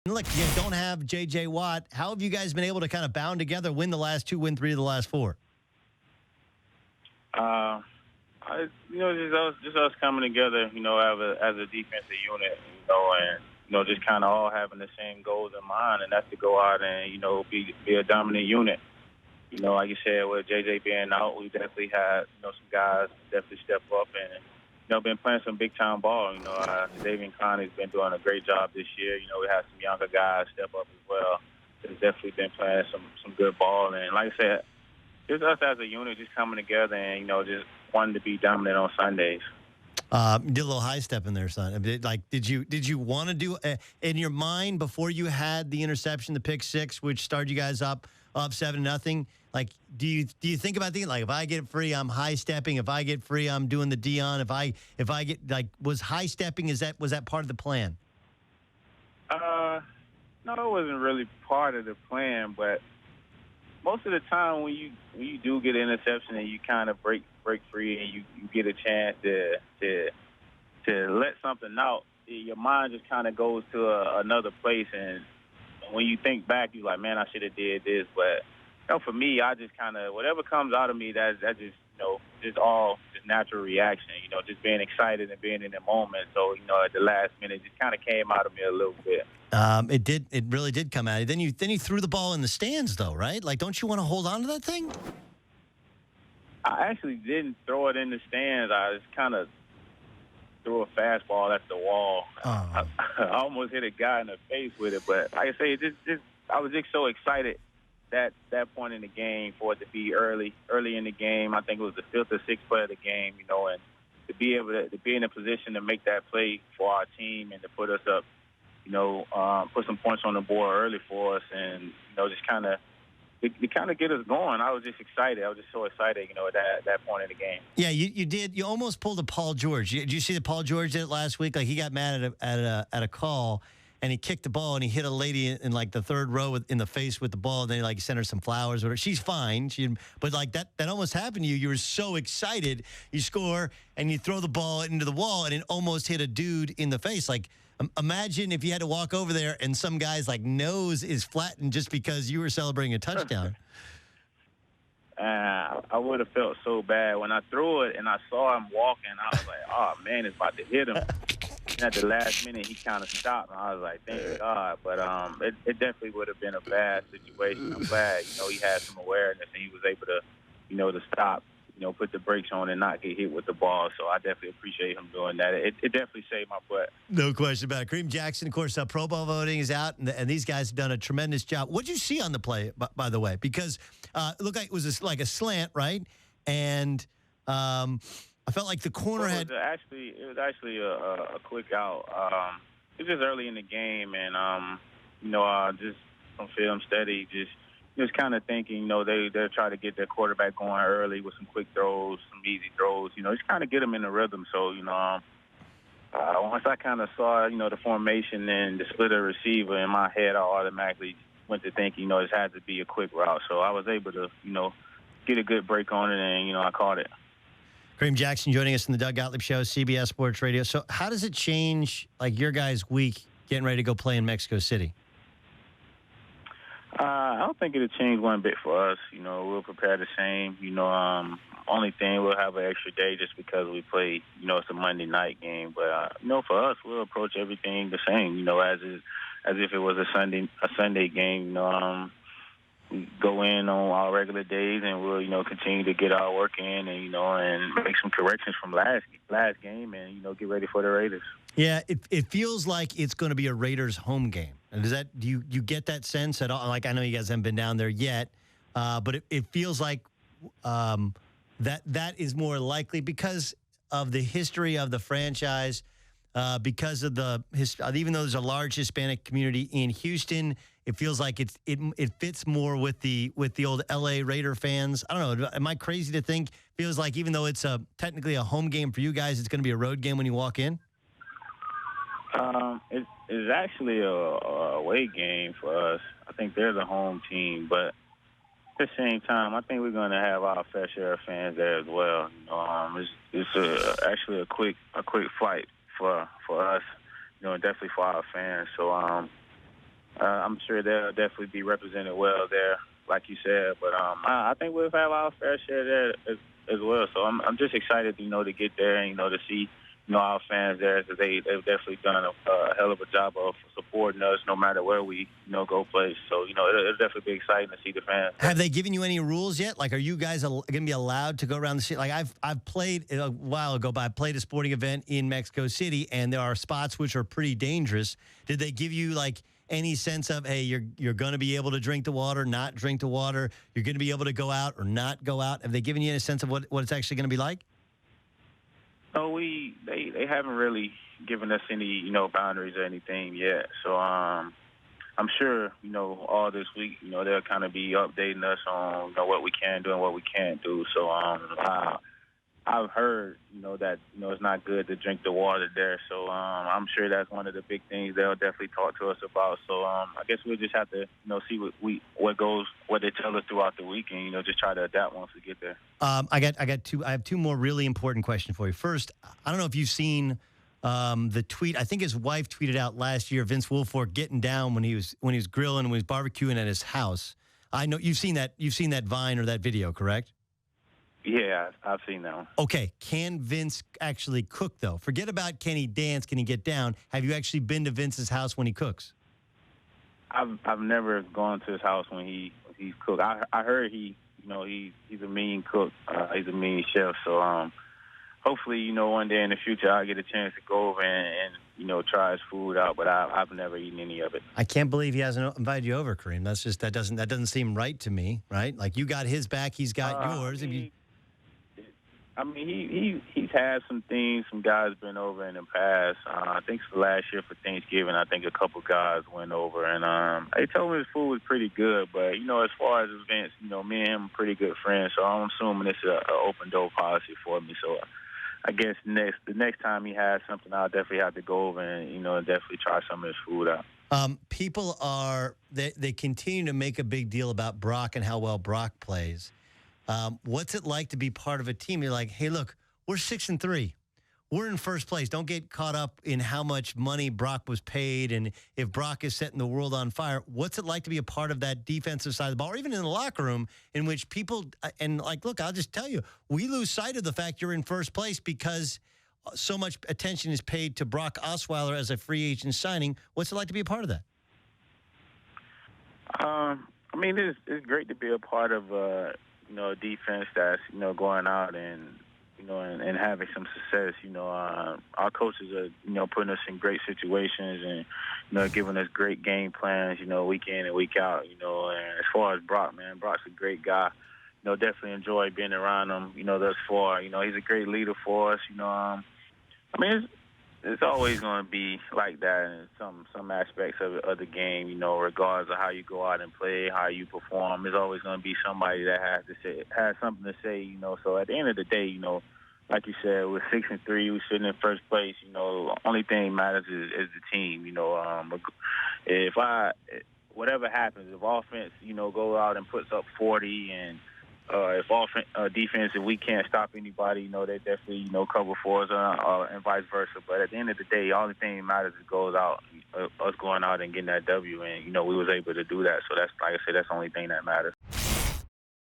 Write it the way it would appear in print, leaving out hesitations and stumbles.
Look, you don't have J.J. Watt. How have you guys been able to kind of bound together, win the last two, win three of the last four? Just us coming together, as a defensive unit, and just kind of all having the same goals in mind, and that's to go out and be a dominant unit. Like you said, with JJ being out, we definitely had some guys definitely step up and been playing some big time ball. Davian Conley's been doing a great job this year. We had some younger guys step up as well. There's definitely been playing some good ball, and like I said, just us as a unit just coming together and just wanting to be dominant on Sundays. Did a little high step in there, son. Did you want to do in your mind before you had the interception, the pick six, which started you guys up 7-0? Like, do you think about thinking like, if I get free, I'm high stepping. If I get free, I'm doing the Dion. If I get was high stepping? Was that part of the plan? No, it wasn't really part of the plan, but most of the time when you do get an interception and you kind of break free and you get a chance to let something out, your mind just kind of goes to another place. And when you think back, you're like, man, I should have did this. But for me, I just kind of whatever comes out of me, that just just all just natural reaction. Just being excited and being in the moment. So at the last minute, it just kind of came out of me a little bit. It did. It really did come out. Then you threw the ball in the stands, though, right? Like, don't you want to hold on to that thing? I actually didn't throw it in the stands. I just kind of threw a fastball at the wall. Oh. I almost hit a guy in the face with it. But like I say, I was just so excited that point in the game for it to be early in the game. I think it was the fifth or sixth play of the game, and to be able to be in a position to make that play for our team and to put us up, put some points on the board early for us, and just kind of get us going. I was just excited. I was just so excited, at that point in the game. Yeah, you did. You almost pulled a Paul George. Did you see that Paul George did it last week? Like, he got mad at a call, and he kicked the ball, and he hit a lady in like the third row in the face with the ball, and then he sent her some flowers or whatever. She's fine. But like that almost happened to you. You were so excited. You score, and you throw the ball into the wall, and it almost hit a dude in the face. Like, imagine if you had to walk over there and some guy's nose is flattened just because you were celebrating a touchdown. I would have felt so bad when I threw it and I saw him walking. I was like, "Oh man, it's about to hit him." And at the last minute, he kind of stopped, and I was like, "Thank God!" But it definitely would have been a bad situation. I'm glad, he had some awareness and he was able to, to stop. Put the brakes on and not get hit with the ball. So I definitely appreciate him doing that. It definitely saved my butt. No question about it. Kareem Jackson, of course, Pro Bowl voting is out, and these guys have done a tremendous job. What did you see on the play, by the way? Because it looked like it was like a slant, right? And I felt like the corner It was actually a quick out. It was just early in the game, and just from film study, just kind of thinking, they'll try to get their quarterback going early with some quick throws, some easy throws, just kind of get them in the rhythm. So, once I kind of saw, the formation and the split of receiver in my head, I automatically went to thinking, this had to be a quick route. So I was able to, get a good break on it, and, I caught it. Kareem Jackson joining us in the Doug Gottlieb Show, CBS Sports Radio. So how does it change, your guys' week getting ready to go play in Mexico City? I don't think it'll change one bit for us. We'll prepare the same. Only thing, we'll have an extra day just because we play, it's a Monday night game. But, for us, we'll approach everything the same, as if it was a Sunday game. We go in on our regular days, and we'll, continue to get our work in and, and make some corrections from last game and, get ready for the Raiders. Yeah, it feels like it's going to be a Raiders home game. And do you get that sense at all? Like, I know you guys haven't been down there yet, but it feels like that is more likely because of the history of the franchise, because of even though there's a large Hispanic community in Houston, it feels like it fits more with the old LA Raider fans. I don't know. Am I crazy to think? Feels like even though it's technically a home game for you guys, it's going to be a road game when you walk in. It's actually a away game for us. I think they're the home team, but at the same time, I think we're going to have our fair share of fans there as well. It's actually a quick flight for us, and definitely for our fans. So I'm sure they'll definitely be represented well there, like you said. But I think we'll have our fair share there as well. So I'm just excited, to get there and to see our fans there, because they've definitely done a hell of a job of supporting us no matter where we go play. So it'll definitely be exciting to see the fans. Have they given you any rules yet? Like, are you guys going to be allowed to go around the city? Like, I've played a while ago, but I played a sporting event in Mexico City, and there are spots which are pretty dangerous. Did they give you like any sense of, hey, you're going to be able to drink the water, not drink the water? You're going to be able to go out or not go out? Have they given you any sense of what it's actually going to be like? No, they haven't really given us any boundaries or anything yet. So I'm sure all this week they'll kind of be updating us on what we can do and what we can't do. So I've heard that it's not good to drink the water there. So I'm sure that's one of the big things they'll definitely talk to us about. So I guess we'll just have to see what they tell us throughout the week, and just try to adapt once we get there. I have two more really important questions for you. First, I don't know if you've seen the tweet. I think his wife tweeted out last year Vince Wilfork getting down when he was grilling, when he was barbecuing at his house. I know you've seen that Vine or that video, correct? Yeah, I've seen that one. Okay, can Vince actually cook, though? Forget about can he dance, can he get down. Have you actually been to Vince's house when he cooks? I've never gone to his house when he's cooked. I heard he's a mean cook. He's a mean chef. So hopefully one day in the future I'll get a chance to go over and try his food out. But I've never eaten any of it. I can't believe he hasn't invited you over, Kareem. That's just that doesn't seem right to me. Right? Like, you got his back, he's got yours. He's had some things. Some guys been over in the past. I think last year for Thanksgiving, I think a couple guys went over, and they told me his food was pretty good. But as far as events, me and him are pretty good friends. So I'm assuming it's an open door policy for me. So I guess the next time he has something, I'll definitely have to go over and definitely try some of his food out. People they continue to make a big deal about Brock and how well Brock plays. What's it like to be part of a team? You're like, hey, look, we're 6-3. We're in first place. Don't get caught up in how much money Brock was paid and if Brock is setting the world on fire. What's it like to be a part of that defensive side of the ball, or even in the locker room, in which people look, I'll just tell you, we lose sight of the fact you're in first place because so much attention is paid to Brock Osweiler as a free agent signing. What's it like to be a part of that? It's great to be a part of a defense that's going out and and having some success. Our coaches are putting us in great situations and giving us great game plans. Week in and week out. And as far as Brock, man, Brock's a great guy. Definitely enjoy being around him. Thus far, he's a great leader for us. It's always going to be like that in some aspects of the game, regardless of how you go out and play, how you perform. There's always going to be somebody that has something to say, So at the end of the day, like you said, we're 6-3, we're sitting in first place. Only thing matters is the team. Whatever happens, if offense, go out and puts up 40 and if defense, if we can't stop anybody, they definitely, cover for us and vice versa. But at the end of the day, the only thing that matters is us going out and getting that W. And, we was able to do that. So that's, like I said, that's the only thing that matters.